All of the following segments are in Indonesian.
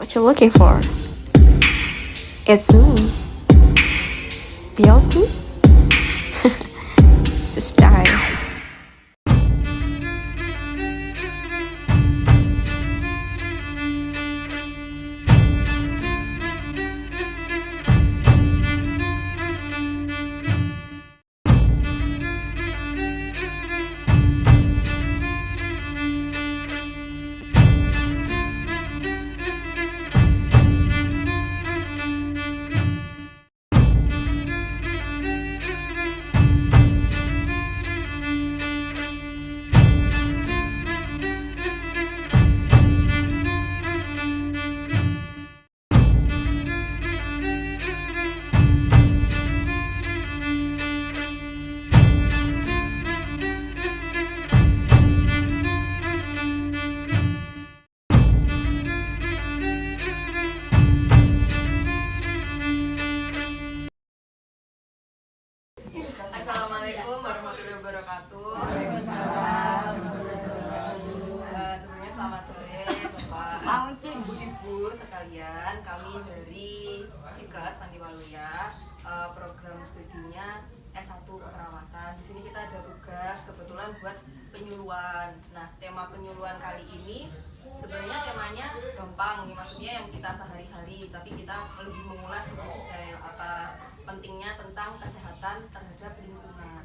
what you're looking for. It's me, the old me. It's a style. Assalamualaikum warahmatullahi wabarakatuh. Sebelumnya selamat sore Bapak, Ibu sekalian. Kami dari Sikas Panti Waluya, program studinya S1 Keperawatan. Di sini kita ada tugas kebetulan buat penyuluhan. Nah, tema penyuluhan kali ini sebenarnya temanya gampang, maksudnya yang kita sehari-hari, tapi kita lebih mengulas lebih detail apa pentingnya tentang kesehatan terhadap lingkungan.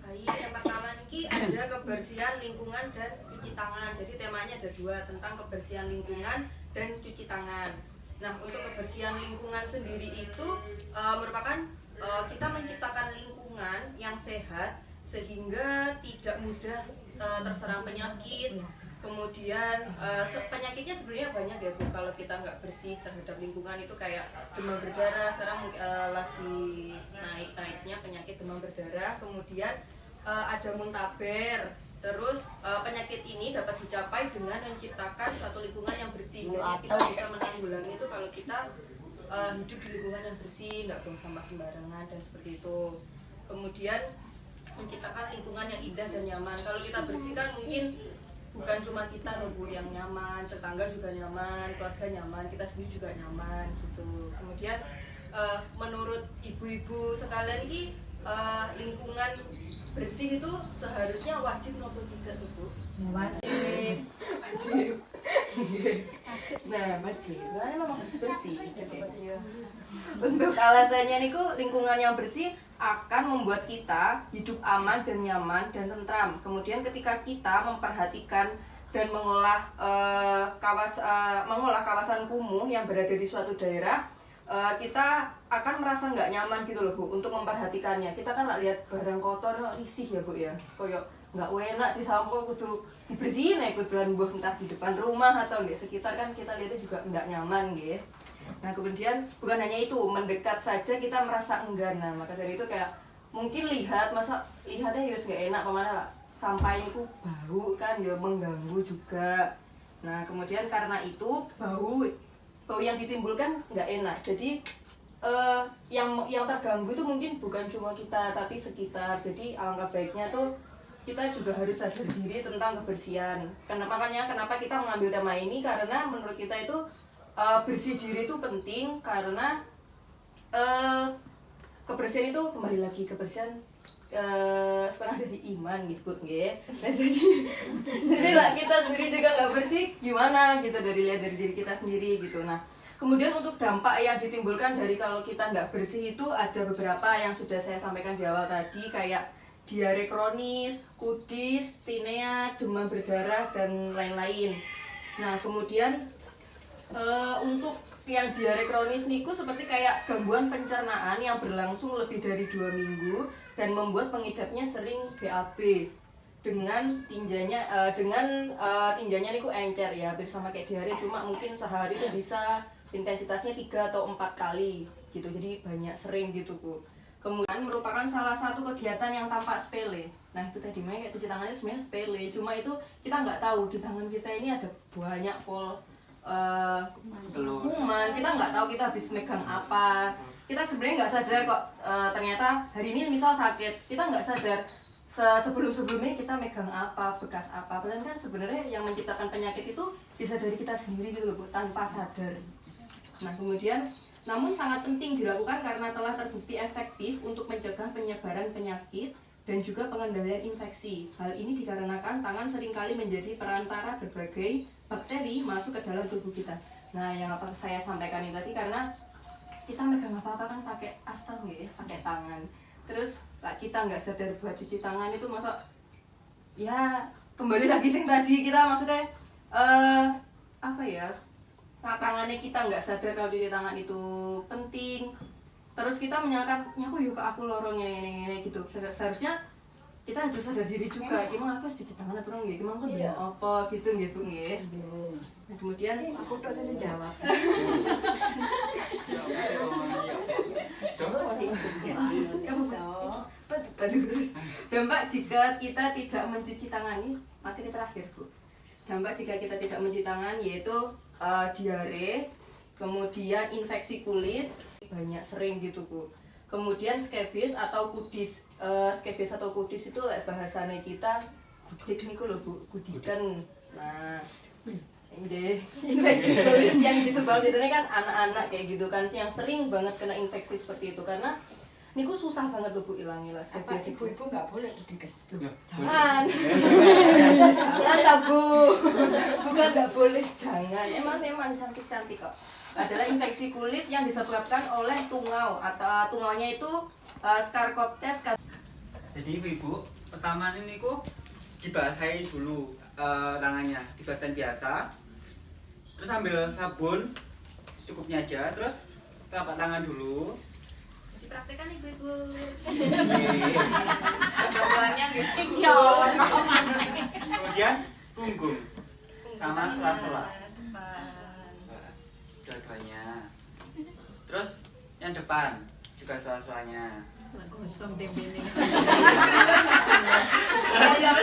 Baik, yang pertama ini ada kebersihan lingkungan dan cuci tangan. Jadi temanya ada dua, tentang kebersihan lingkungan dan cuci tangan. Nah, untuk kebersihan lingkungan sendiri itu merupakan kita menciptakan lingkungan yang sehat sehingga tidak mudah terserang penyakit. Kemudian penyakitnya sebenarnya banyak ya Bu, kalau kita nggak bersih terhadap lingkungan itu kayak demam berdarah. Sekarang lagi naik-naiknya penyakit demam berdarah. Kemudian ada muntaber. Terus penyakit ini dapat dicapai dengan menciptakan suatu lingkungan yang bersih. Jadi kita bisa menanggulangi itu kalau kita hidup di lingkungan yang bersih, nggak buang sampah sembarangan dan seperti itu. Kemudian menciptakan lingkungan yang indah dan nyaman. Kalau kita bersihkan mungkin bukan cuma kita loh Bu yang nyaman, tetangga juga nyaman, keluarga nyaman, kita sendiri juga nyaman gitu. Kemudian menurut ibu-ibu sekalian ini lingkungan bersih itu seharusnya wajib maupun tidak Bu? Wajib. Nah, wajib. Karena memang harus bersih. Untuk alasannya niku lingkungan yang bersih akan membuat kita hidup aman dan nyaman dan tentram. Kemudian ketika kita memperhatikan dan mengolah kawasan kumuh yang berada di suatu daerah, kita akan merasa nggak nyaman gitu loh Bu untuk memperhatikannya. Kita kan nggak lihat barang kotor, risih ya Bu ya, koyok nggak enak disampo kudu dibersihin ya kuduan buah, entah di depan rumah atau di sekitar, kan kita lihatnya juga nggak nyaman gitu. Nah, kemudian bukan hanya itu, mendekat saja kita merasa enggan. Nah, maka dari itu kayak mungkin lihatnya ya nggak enak kemana lah, sampai itu bau kan ya mengganggu juga. Nah, kemudian karena itu bau yang ditimbulkan nggak enak. Jadi yang terganggu itu mungkin bukan cuma kita tapi sekitar. Jadi alangkah baiknya tuh kita juga harus sadar diri tentang kebersihan. Makanya kenapa kita mengambil tema ini, karena menurut kita itu bersih diri itu penting, karena kebersihan itu kembali lagi kebersihan setengah dari iman gitu nggih. Nah, jadi lah kita sendiri juga nggak bersih gimana gitu, lihat dari diri kita sendiri gitu. Nah, kemudian untuk dampak yang ditimbulkan dari kalau kita nggak bersih itu ada beberapa yang sudah saya sampaikan di awal tadi, kayak diare kronis, kudis, tinea, demam berdarah dan lain-lain. Nah, kemudian untuk yang diare kronis niku seperti kayak gangguan pencernaan yang berlangsung lebih dari 2 minggu dan membuat pengidapnya sering BAB dengan tinjanya niku encer ya, hampir sama kayak diare, cuma mungkin sehari itu bisa intensitasnya 3 atau 4 kali gitu, jadi banyak sering gitu Bu. Kemudian merupakan salah satu kegiatan yang tampak sepele. Nah, itu tadi kayak cuci tangannya sebenarnya sepele, cuma itu kita nggak tahu di tangan kita ini ada banyak kuman. Kita nggak tahu kita habis megang apa. Kita sebenarnya nggak sadar kok ternyata hari ini misal sakit, kita nggak sadar sebelumnya kita megang apa, bekas apa. Padahal kan sebenarnya yang menciptakan penyakit itu bisa dari kita sendiri gitu loh Bu, tanpa sadar. Nah kemudian, namun sangat penting dilakukan karena telah terbukti efektif untuk mencegah penyebaran penyakit dan juga pengendalian infeksi. Hal ini dikarenakan tangan seringkali menjadi perantara berbagai bakteri masuk ke dalam tubuh kita. Nah yang apa saya sampaikan ini tadi karena kita megang apa-apa kan pakai astaga ya, pakai tangan. Terus kita nggak sadar buat cuci tangan itu masa ya kembali lagi sing tadi kita maksudnya apa ya, tangannya kita nggak sadar kalau cuci tangan itu penting, terus kita menyangka nyaku yuk ke aku lorong ini gitu. Seharusnya kita harus sadar diri juga gimana apa cuci tangan apa dong ya gimana kan apa gitu gitu nggih. Nah, kemudian aku tuh saya jawab. Dampak jika kita tidak mencuci tangan ini materi terakhir Bu. Dampak jika kita tidak mencuci tangan yaitu diare, kemudian infeksi kulit banyak sering gitu Bu. Kemudian skebis atau kudis. Skebis atau kudis itu bahasanya kita kudik niku lho Bu, kudikan. Nah, infeksi kulit yang disebabkan itu kan anak-anak kayak gitu kan yang sering banget kena infeksi seperti itu karena niku susah banget loh Bu ilangnya lah. Apa ibu-ibu nggak boleh kudikan? Jangan. Jangan Bu. Bukan nggak boleh, jangan. Emang cantik-cantik kok. Adalah infeksi kulit yang disebabkan oleh tungau atau tungaunya itu Scharcoptes. Jadi ibu, pertama ini ku dibasahin dulu tangannya, dibasahin biasa. Terus ambil sabun secukupnya aja, terus telapak tangan dulu. Praktekan ibu-ibu. Gambarnya gitu. Kemudian punggung sama sela-sela. Dua-duanya. Terus yang depan juga sela-selanya. Kosong tempe ini. Terus ini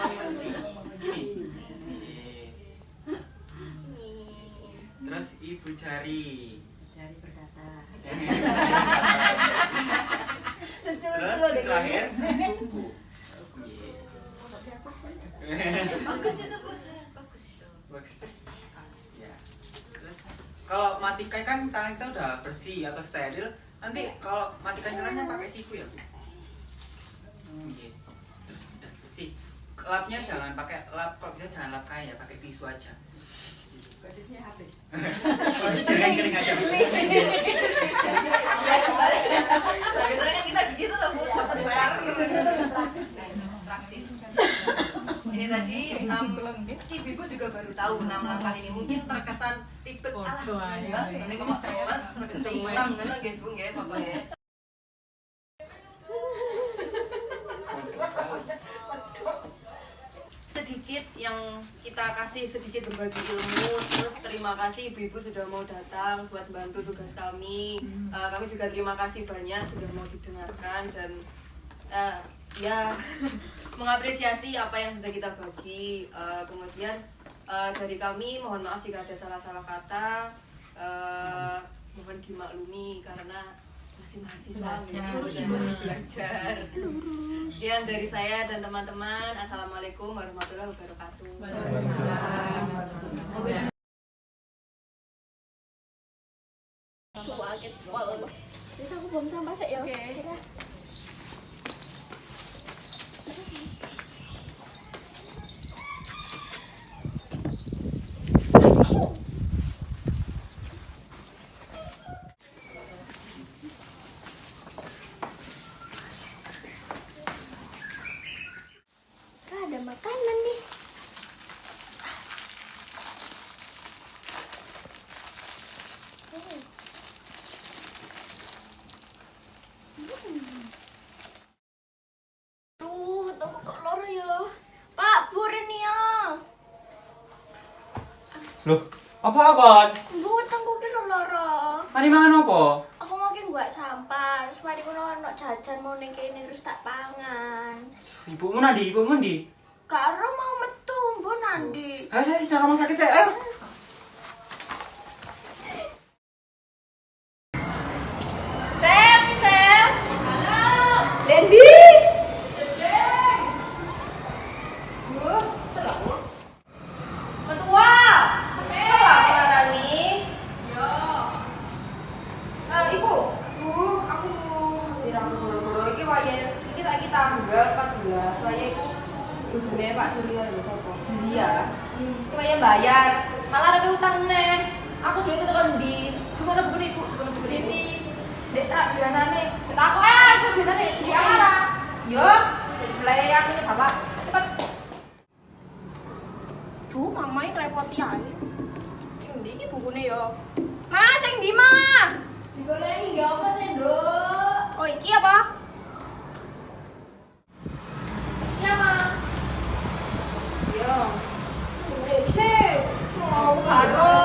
mengunci. Terus ibu jari berkata. Terus terakhir kuku. Bagus itu Bu, bagus itu. Bagus. Ya. Terus kalau matikan kan tangan kita udah bersih atau steril. Nanti kalau matikan kerahnya pakai siku ya Bu. Terus udah bersih. Lapnya jangan pakai lap, kalau bisa jangan lap kain ya, pakai tisu aja. Gadisnya habis. Kering-kering aja. Nah, biasanya kan kita begitu loh Bu, share praktis. Ini tadi ibu juga baru tahu 6 langkah ini mungkin terkesan ribet nanti kok seles seimbang ngono nggih Bu nggih Bapak ya. Sedikit yang kita kasih sedikit berbagi ilmu, terus terima kasih ibu-ibu sudah mau datang buat bantu tugas kami. Kami juga terima kasih banyak sudah mau didengarkan dan ya mengapresiasi apa yang sudah kita bagi. Kemudian dari kami mohon maaf jika ada salah-salah kata, mohon dimaklumi karena masih mahasiswa belajar. Sekian dari saya dan teman-teman. Assalamualaikum warahmatullahi wabarakatuh. Suwaget pol. Wis aku bom sampah sik ya. Ada makanan nih. Duh, tunggu kok loro ya. Pak, burin ya. Loh, apa kon? Bu, tunggu ki loro. Mari mangan apa? Aku mau ki buat sampah, terus mari kono ono jajan mau ning kene terus tak pangan. Ibumu nandi, ibumu ndi? Karo mau metu, Bu Nandi. Ayo saya sedang rumah sakit saya. Ayo. Sam. Halo. Dendi. Bu. Suryo lho sapa? Dia. Kowe ya bayar, malah arep utang neh. Aku duwe ketekan ndi? Cuma nek beli ibu, cuma beli ini. Dek tak biasane, cetak aku aku biasane jadi apa? Yo, pelayan ini Bapak. Cepet. Duh, mamae ngrepoti ae. Ndi iki bukune yo? Mas, sing ndi, Mas? Digoleki ya apa sih, Nduk? Oh, iki apa? Iya, Ma. Yo. Bisa mau karo.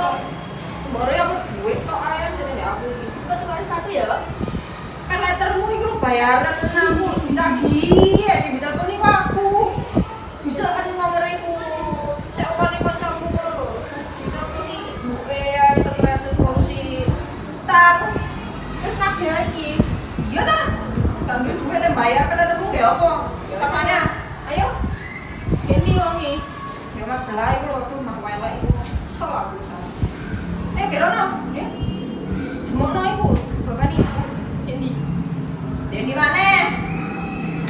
Baru aku duit kok ae dene aku iki. Kok tukang sepatu ya? Kan lettermu iku lho bayaran aku ditagih, di telepon iku aku. Bisa kan nomor iku. Cek opane kancamu ngono lho. Ditelepon iki buke ae stres solusi. Utang. Terus nagih iki. Iya ta? Kan duit yang bayar kan lettermu ya apa? Tamanya. Ayo. Gini wonge. Ya Mas belah iku lho cuma welek iku. Kesel aku sana. Gerono, ya. Semono iku, berapa nih? Gini. Dendi mana?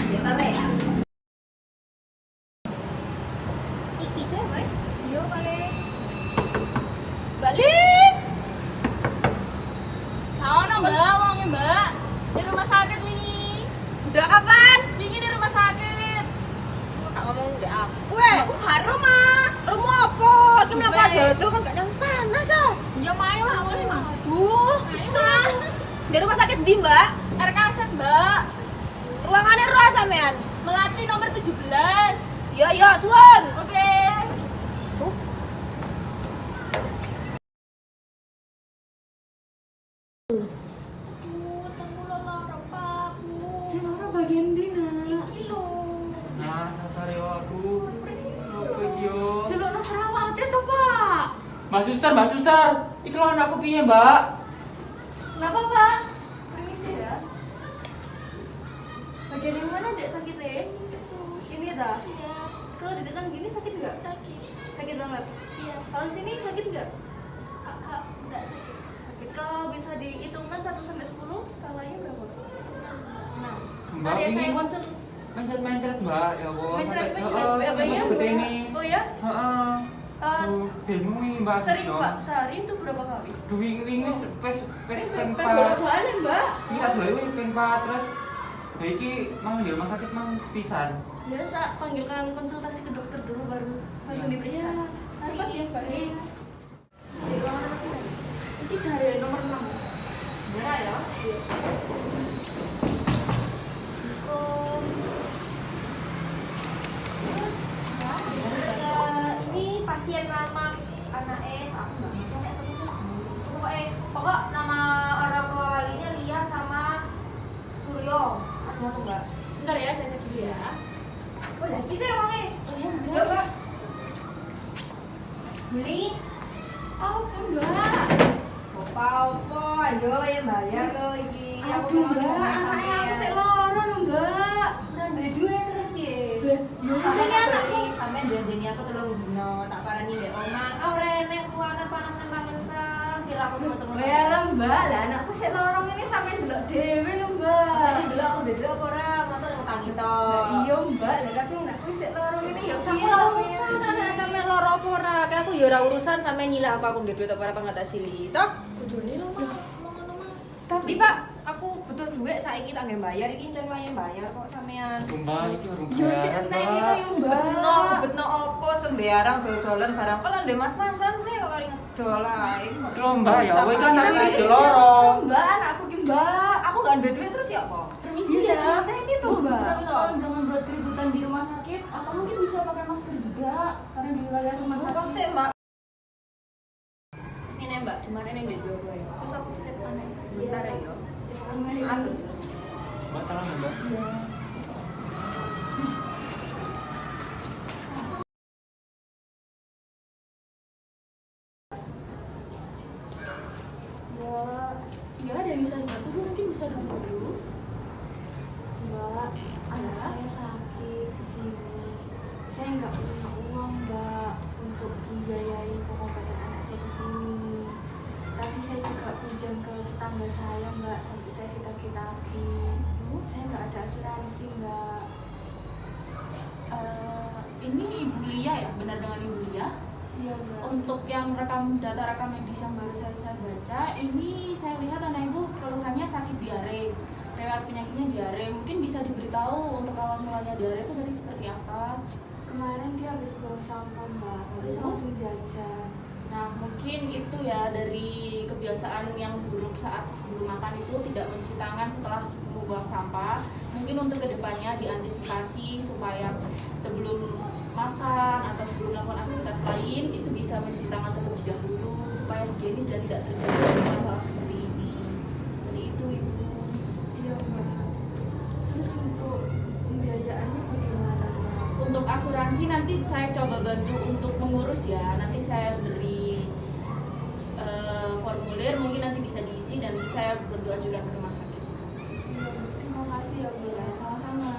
Biasane. Iki sih, Mas. Yo, balik. Balik. Kaono, Mbak, wonge, Mbak. Di rumah sakit wingi. Udah kapan? Wingi di rumah sakit. Kak ngomong udah aku Aku karo, Ma. Rumah apa? Iki mlaku aja tuh kan gak nyampe panas ah. Ya mae mah awalnya mah. Aduh, kesel. Di rumah sakit ndi, Mbak? RKZ, Mbak. Ruangannya roh sampean. Melati nomor 17. Ya, suwun. Oke. Tuh. Aduh, temu lo lara paku. Sing lara bagian dina. Iki lho. Nah, sabar yo aku. Apa iki yo? Jelokno perawatnya tuh, Pak. Mbak Suster. Iki lho anakku piye, Mbak? Kenapa, Pak? Permisi ya. Bagian yang mana dek sakitnya? Ini dah. Iya. Kalau di depan gini sakit nggak? Sakit. Sakit banget. Iya. Kalau di sini sakit nggak? Agak nggak sakit. Sakit. Kalau bisa dihitungkan 1 sampai 10, skalanya berapa? Nah. Mbak, Tadi saya ini konsul. mencret-mencret, Mbak. Ya Allah. Mencret. Sampai Iya, gede ini. Oh ya? Heeh. Tuh, bingung ini, Mbak. Sering, Sis, Pak. dong. Sehari itu berapa kali? Duh, ini pes pen kali, Mbak. Ini ada lagi pen 4 terus ya iki mang di rumah sakit mang sepisan. Ya, saya panggilkan konsultasi ke dokter dulu baru langsung diperiksa. Cepat ya, Mbak. Ini cari nomor 6. Merah ya? Ini pasien nama anaknya aku nggak ngerti kayak seperti pokok nama orang tua walinya Lia sama Suryo. Ada apa enggak? Bentar ya, saya cek dulu ya. Oh lagi sih wongnya. Oh iya, Ya Mbak. Beli apa, Mbak? apa ayo yang bayar lo iki. Aduh, Mbak, anaknya aku sih loro lho, Mbak. Kurang duit terus piye? Sampai ini anakku. Sampai dendeni aku telung dino, tak parani ndek omah. Oh rene panas panas kentang-kentang, siraku temu-temu. Lah, Mbak, lah anakku sih lorong ini sampai delok dhewe lho, Mbak. Ini dulu aku udah dulu apa ora? Masa ngutangi to? Lah iya, Mbak, lah tapi anakku sih lorong ini ya Sampe piye ora sampean? urusan anak sampe loro apa ora? Kayak aku ya ora urusan sampe nyilah apa aku ndek duit apa ora apa nggak tak sili. Toh? Bojone lho, Mbak. Ngono, Mbak. Tapi Pak, aku butuh duit saiki tak nggih bayar iki jan wayahe bayar kok sampean. Mbak iki urung Yo sik bayaran, enteni Mbak. to yo, Mbak. Betno opo sembarang dodolan barang pelan ndek mas-masan sih kok kari ngedol ae. kok. Loh, Mbak, ya kowe kan Sama aku aja. iki loro. Mbak, anakku ki, Mbak. Aku gak ada duit terus ya apa? Permisi ya. Ini tuh, Bu, Mbak. bisa tolong jangan buat keributan di rumah sakit atau mungkin bisa pakai masker juga karena di wilayah rumah Apa sakit. sih Mbak? Ini Mbak, di mana nih Mbak Jogo ya? Terus aku titip mana? Bentar ya. Maaf. Mbak, tolong ya, Mbak. Ya, ada yang bisa dibantu, Bu. Mungkin bisa duduk dulu. Mbak, anak saya sakit di sini. Saya nggak punya uang, Mbak, untuk membiayai pengobatan anak saya di sini. Tapi saya juga pinjam ke tetangga saya, Mbak, sampai saya ditagih-tagih. Saya nggak ada asuransi, Mbak. ini Ibu Lia ya, benar dengan Ibu Lia? Iya, Mbak. Untuk yang data rekam medis yang baru saya baca, ini saya lihat anak ibu keluhannya sakit diare, riwayat penyakitnya diare. Mungkin bisa diberitahu untuk awal mulanya diare itu tadi seperti apa? Kemarin dia habis buang sampah, Mbak. Terus langsung jajan. Nah, mungkin itu ya dari kebiasaan yang buruk saat sebelum makan itu tidak mencuci tangan setelah membuang sampah. Mungkin untuk kedepannya diantisipasi supaya sebelum makan atau sebelum melakukan aktivitas lain itu bisa mencuci tangan terlebih dahulu supaya higienis dan tidak terjadi masalah seperti ini. Seperti itu, Ibu. Iya, Mbak. Terus untuk pembiayaannya bagaimana, Mbak? Untuk asuransi nanti saya coba bantu untuk mengurus ya. Nanti saya beri formulir, mungkin nanti bisa diisi dan saya bantu ajukan ke rumah sakit. Iya, terima kasih ya, Mbak. Ya, sama-sama.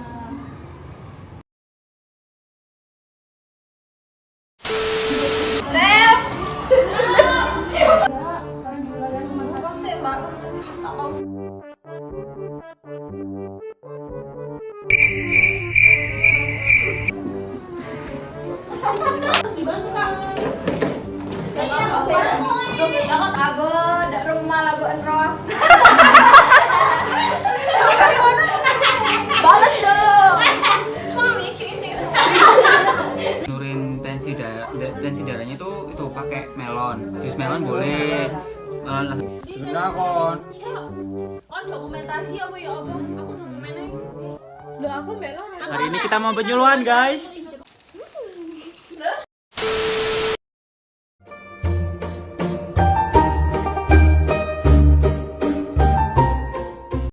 Sel! Ya, karena di wilayah rumah sakit. Harus dibantu, Kak. Aku dak rumah lagu enroh. Balas dong. Nurin tensi darahnya itu pakai melon. Jus melon boleh. Melon sebenarnya kon. Kon dokumentasi apa ya apa? Aku dokumennya. Loh, aku melon. Hari ini kita mau penyuluhan guys.